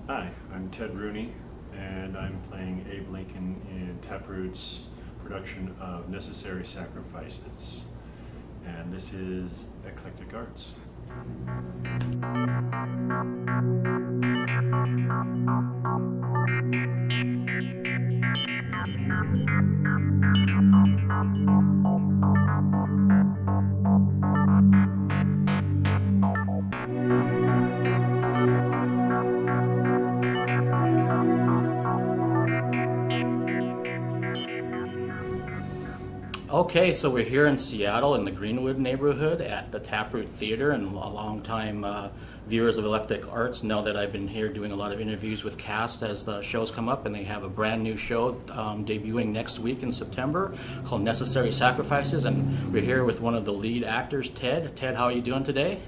Hi, I'm Ted Rooney, and I'm playing Abe Lincoln in Taproot's production of Necessary Sacrifices. And this is Eclectic Arts. Okay, so we're here in Seattle in the Greenwood neighborhood at the Taproot Theatre, and a long-time viewers of Eclectic Arts know that I've been here doing a lot of interviews with cast as the shows come up, and they have a brand new show debuting next week in September called Necessary Sacrifices, and we're here with one of the lead actors, Ted. Ted, how are you doing today?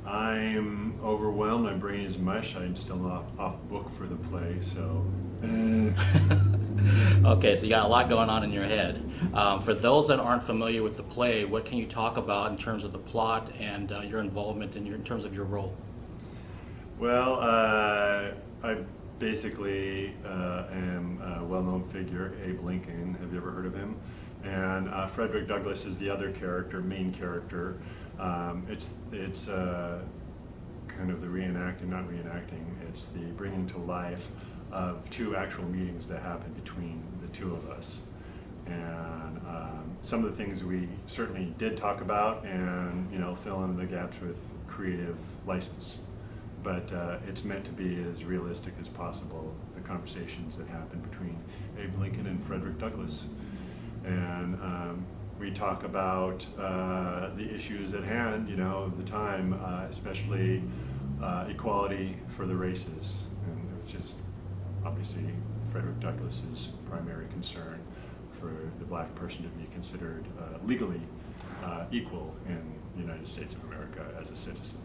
I'm overwhelmed, my brain is mush, I'm still off book for the play, so... Okay, so you got a lot going on in your head. For those that aren't familiar with the play, what can you talk about in terms of the plot and your involvement in terms of your role? Well, I basically am a well-known figure, Abe Lincoln. Have you ever heard of him? And Frederick Douglass is the other character, main character. It's kind of the reenacting, not reenacting, it's the bringing to life of two actual meetings that happened between the two of us. And some of the things we certainly did talk about and, fill in the gaps with creative license. But it's meant to be as realistic as possible, the conversations that happened between Abe Lincoln and Frederick Douglass. And we talk about the issues at hand, of the time, especially equality for the races, and which is obviously Frederick Douglass's primary concern for the black person to be considered legally equal in the United States of America as a citizen.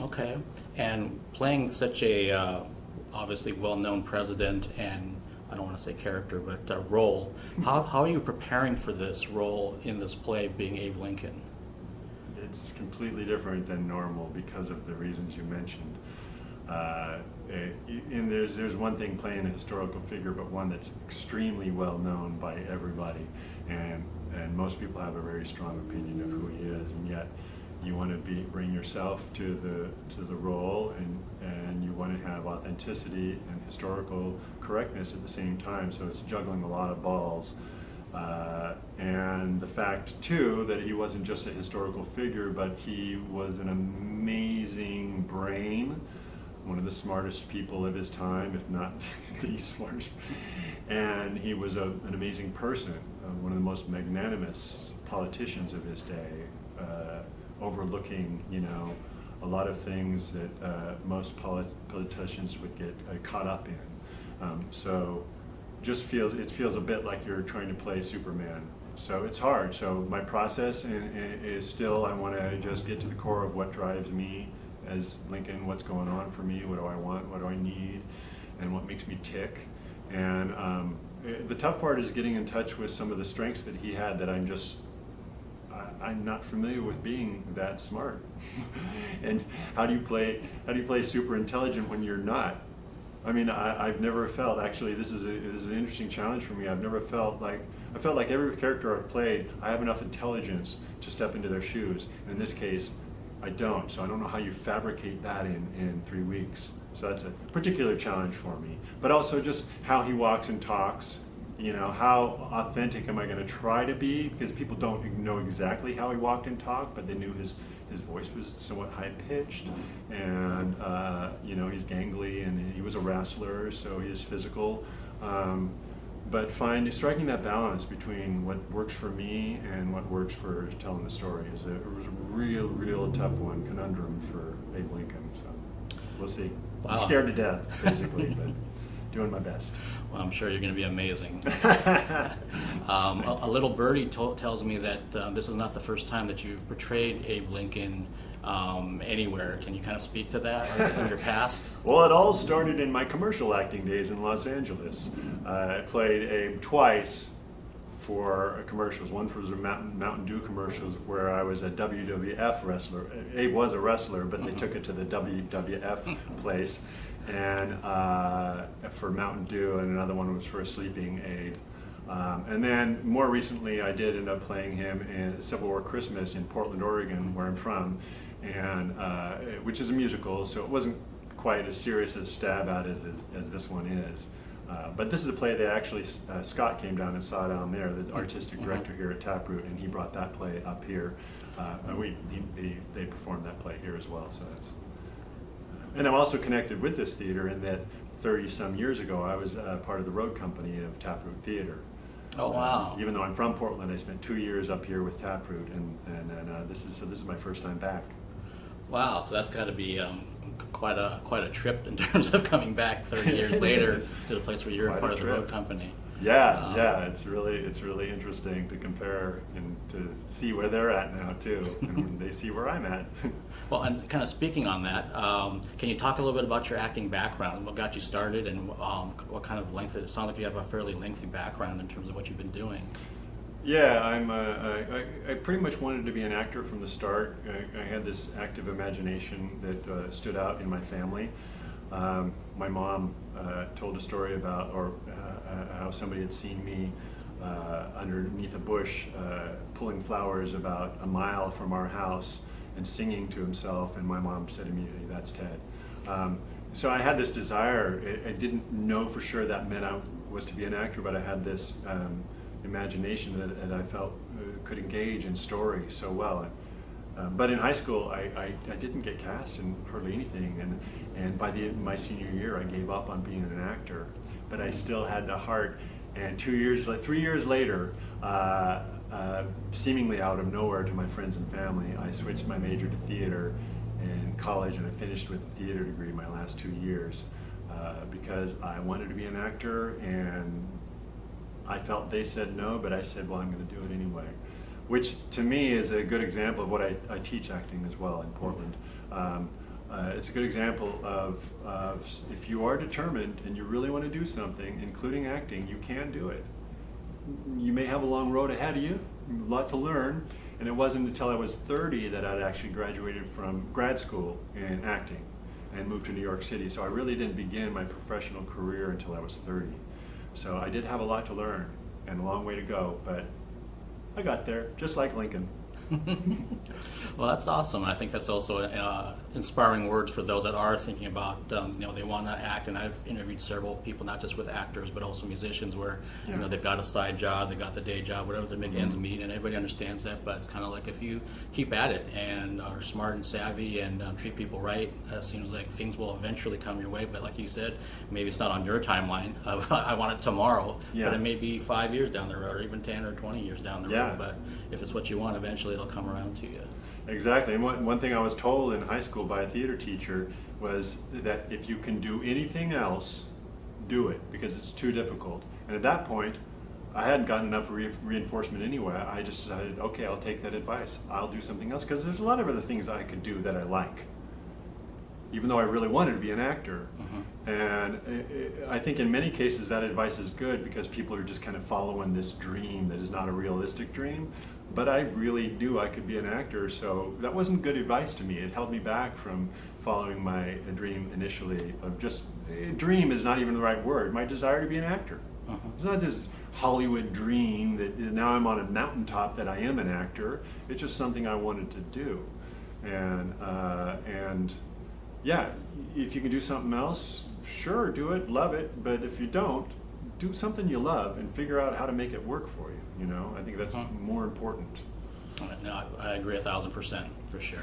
Okay, and playing such a obviously well-known president and I don't want to say character, but role, how are you preparing for this role in this play being Abe Lincoln? It's completely different than normal because of the reasons you mentioned. And there's one thing playing a historical figure, but one that's extremely well known by everybody, and most people have a very strong opinion of who he is, and yet you want to bring yourself to the role, and you want to have authenticity and historical correctness at the same time. So it's juggling a lot of balls, and the fact too that he wasn't just a historical figure, but he was an amazing brain, one of the smartest people of his time, if not the smartest. And he was an amazing person, one of the most magnanimous politicians of his day, overlooking, a lot of things that most politicians would get caught up in. So it feels a bit like you're trying to play Superman. So it's hard. So my process is still, I want to just get to the core of what drives me as Lincoln, what's going on for me, what do I want, what do I need, and what makes me tick. And the tough part is getting in touch with some of the strengths that he had that I'm not familiar with being that smart. And how do you play super intelligent when you're not? I mean, I've never felt, actually, this is an interesting challenge for me. I felt like every character I've played, I have enough intelligence to step into their shoes. And in this case, I don't, so I don't know how you fabricate that in 3 weeks. So that's a particular challenge for me. But also just how he walks and talks, how authentic am I going to try to be? Because people don't know exactly how he walked and talked, but they knew his voice was somewhat high-pitched, and he's gangly, and he was a wrestler, so he is physical. But striking that balance between what works for me and what works for telling the story was a real tough one, conundrum for Abe Lincoln. So we'll see. Wow. I'm scared to death, basically, but doing my best. Well, I'm sure you're going to be amazing. A little birdie tells me that this is not the first time that you've portrayed Abe Lincoln anywhere. Can you kind of speak to that in your past? Well, it all started in my commercial acting days in Los Angeles. I played Abe twice for commercials. One for the Mountain Dew commercials, where I was a WWF wrestler. Abe was a wrestler, but they took it to the WWF place, and for Mountain Dew, and another one was for a sleeping aid. And then more recently, I did end up playing him in Civil War Christmas in Portland, Oregon, where I'm from, and which is a musical, so it wasn't quite as serious a stab at as this one is. But this is a play that actually Scott came down and saw down there, the artistic director here at Taproot, and he brought that play up here. And they performed that play here as well. So that's, and I'm also connected with this theater in that 30-some years ago I was part of the road company of Taproot Theatre. Oh wow! Even though I'm from Portland, I spent 2 years up here with Taproot, and this is my first time back. Wow, so that's got to be quite a trip in terms of coming back 30 years later to the place where you're Quite part a of the trip. road company. Yeah, it's really interesting to compare and to see where they're at now too, and they see where I'm at. Well, and kind of speaking on that, can you talk a little bit about your acting background? What got you started, and what kind of length? It sounds like you have a fairly lengthy background in terms of what you've been doing. Yeah, I pretty much wanted to be an actor from the start. I had this active imagination that stood out in my family. My mom told a story about how somebody had seen me underneath a bush pulling flowers about a mile from our house and singing to himself, and my mom said immediately, "That's Ted." So I had this desire. I didn't know for sure that meant I was to be an actor, but I had this imagination that I felt could engage in story so well. But in high school, I didn't get cast in hardly anything, and by the end of my senior year, I gave up on being an actor. But I still had the heart, and 3 years later, seemingly out of nowhere to my friends and family, I switched my major to theater in college, and I finished with a theater degree my last 2 years because I wanted to be an actor, and I felt they said no, but I said, well, I'm going to do it anyway. Which to me is a good example of what I teach acting as well in Portland. It's a good example of if you are determined and you really want to do something, including acting, you can do it. You may have a long road ahead of you, a lot to learn, and it wasn't until I was 30 that I'd actually graduated from grad school in acting and moved to New York City. So I really didn't begin my professional career until I was 30. So I did have a lot to learn and a long way to go, but I got there, just like Lincoln. Well, that's awesome. I think that's also inspiring words for those that are thinking about, they want to act. And I've interviewed several people, not just with actors, but also musicians, where they've got a side job, they got the day job, whatever to make ends meet, and everybody understands that. But it's kind of like if you keep at it and are smart and savvy and treat people right, it seems like things will eventually come your way. But like you said, maybe it's not on your timeline of I want it tomorrow, but it may be 5 years down the road, or even 10 or 20 years down the road. But if it's what you want, eventually it'll come around to you. Exactly. And one thing I was told in high school by a theater teacher was that if you can do anything else, do it, because it's too difficult. And at that point, I hadn't gotten enough reinforcement anyway. I just decided, okay, I'll take that advice. I'll do something else, because there's a lot of other things I could do that I like, even though I really wanted to be an actor. And I think in many cases that advice is good because people are just kind of following this dream that is not a realistic dream. But I really knew I could be an actor, so that wasn't good advice to me. It held me back from following my dream initially of just, dream is not even the right word, my desire to be an actor. It's not this Hollywood dream that now I'm on a mountaintop that I am an actor. It's just something I wanted to do. And yeah, if you can do something else, sure, do it, love it. But if you don't, do something you love and figure out how to make it work for you. I think that's more important. No, I agree 1,000% for sure.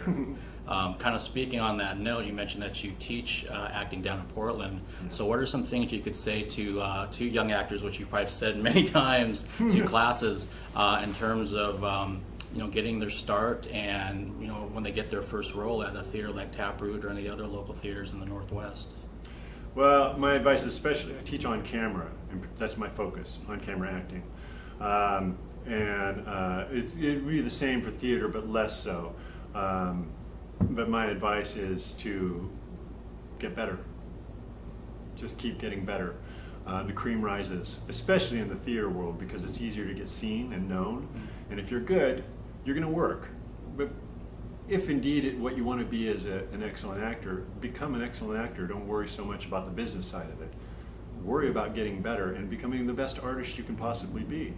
Kind of speaking on that note, you mentioned that you teach acting down in Portland. So what are some things you could say to young actors, which you've probably said many times to classes, in terms of getting their start and when they get their first role at a theater like Taproot or any other local theaters in the Northwest? Well, my advice, especially, I teach on camera, and that's my focus, on camera acting. It'd be the same for theater, but less so. But my advice is to get better. Just keep getting better. the cream rises, especially in the theater world, because it's easier to get seen and known. And if you're good, you're going to work. But if indeed what you want to be is an excellent actor, become an excellent actor. Don't worry so much about the business side of it. Worry about getting better and becoming the best artist you can possibly be.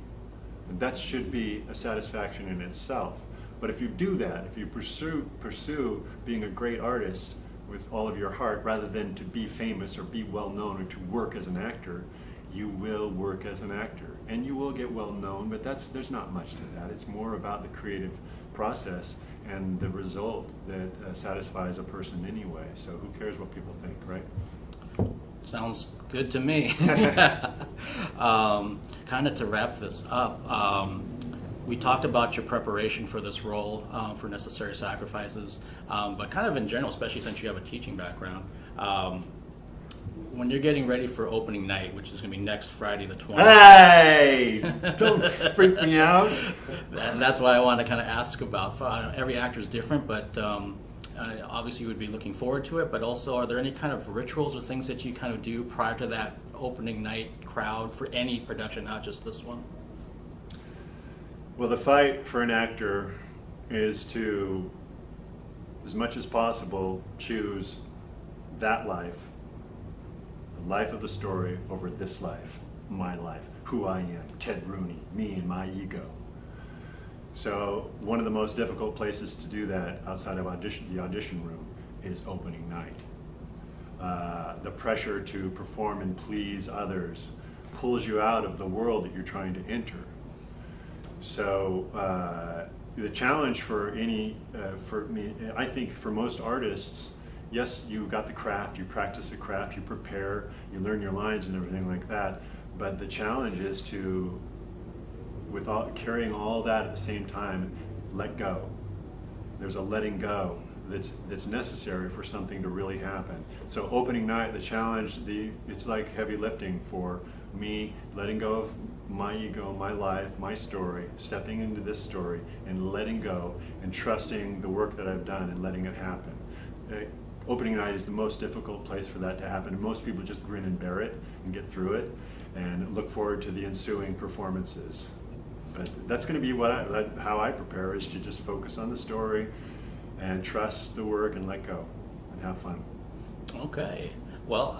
And that should be a satisfaction in itself. But if you do that, if you pursue being a great artist with all of your heart, rather than to be famous or be well known or to work as an actor, you will work as an actor and you will get well known. But there's not much to that. It's more about the creative process and the result that satisfies a person anyway. So who cares what people think, right? Sounds good to me. Kind of to wrap this up, we talked about your preparation for this role, for Necessary Sacrifices, but kind of in general, especially since you have a teaching background, when you're getting ready for opening night, which is going to be next Friday the 20th. Hey! Don't freak me out. And that's why I want to kind of ask about, every actor is different, but obviously you would be looking forward to it, but also are there any kind of rituals or things that you kind of do prior to that opening night crowd for any production, not just this one? Well, the fight for an actor is to, as much as possible, choose that life, the life of the story, over this life, my life, who I am, Ted Rooney, me and my ego. So one of the most difficult places to do that outside of the audition room is opening night. The pressure to perform and please others pulls you out of the world that you're trying to enter. So the challenge for for me, I think for most artists, yes, you got the craft, you practice the craft, you prepare, you learn your lines and everything like that, but the challenge is to, carrying all that at the same time, let go. There's a letting go that's necessary for something to really happen. So opening night, the challenge, it's like heavy lifting for me, letting go of my ego, my life, my story, stepping into this story and letting go and trusting the work that I've done and letting it happen. Opening night is the most difficult place for that to happen. And most people just grin and bear it and get through it and look forward to the ensuing performances. But that's going to be how I prepare, is to just focus on the story and trust the work and let go and have fun. Okay. Well,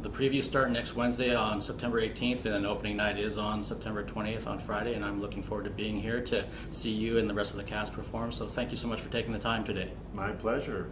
the previews start next Wednesday on September 18th, and then opening night is on September 20th on Friday, and I'm looking forward to being here to see you and the rest of the cast perform. So thank you so much for taking the time today. My pleasure.